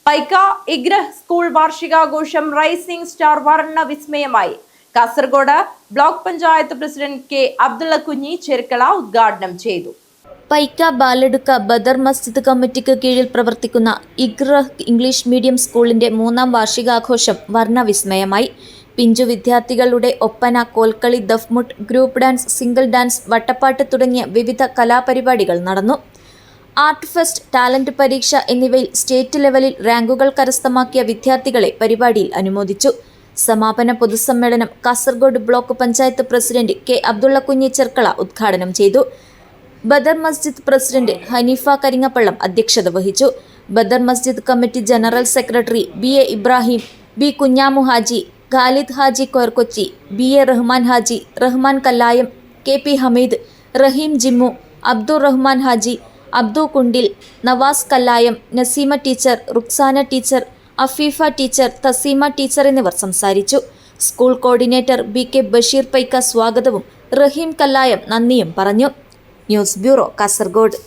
പൈക്ക ഇഗ്രഹ് സ്കൂൾ വാർഷികാഘോഷം rising star വർണ്ണ വിസ്മയമായി. Kasaragod block panchayat president K Abdullakunhi Cherkala ഉദ്ഘാടനം ചെയ്തു. പൈക്ക ബാലടുക്ക ബദർ മസ്ജിദ് കമ്മിറ്റിക്ക് കീഴിൽ പ്രവർത്തിക്കുന്ന ഇഗ്രഹ് ഇംഗ്ലീഷ് മീഡിയം സ്കൂളിന്റെ 3ാം വാർഷികാഘോഷം വർണ്ണവിസ്മയമായി. പിഞ്ചു വിദ്യാർത്ഥികളുടെ ഒപ്പന, കോൽക്കളി, ദഫ്മുട്ട്, ഗ്രൂപ്പ് ഡാൻസ്, സിംഗിൾ ഡാൻസ്, വട്ടപ്പാട്ട് തുടങ്ങിയ വിവിധ കലാപരിപാടികൾ നടന്നു. ആർട്ട് ഫെസ്റ്റ്, ടാലന്റ് പരീക്ഷ എന്നിവയിൽ സ്റ്റേറ്റ് ലെവലിൽ റാങ്കുകൾ കരസ്ഥമാക്കിയ വിദ്യാർത്ഥികളെ പരിപാടിയിൽ അനുമോദിച്ചു. സമാപന പൊതുസമ്മേളനം Kasaragod block panchayat president K Abdullakunhi Cherkala ഉദ്ഘാടനം ചെയ്തു. ബദർ മസ്ജിദ് പ്രസിഡന്റ് ഹനീഫ കരിങ്ങപ്പള്ളം അധ്യക്ഷത വഹിച്ചു. Badar Masjid committee general secretary BA Ibrahim, B Kunhamu Haji, Khalid Haji Korkochi, BA Rahman Haji, Rahman Kallayam, KP Hameed, Raheem Jimmu, Abdur Rahman Haji, Abdu Kundil, Navas Kallayam, Naseema teacher, Ruksana teacher, Afeefa teacher, Thaseema teacher എന്നിവർ സംസാരിച്ചു. School coordinator BK Basheer Paika സ്വാഗതവും റഹീം കല്ലായം നന്ദിയും പറഞ്ഞു. News bureau, Kasaragod.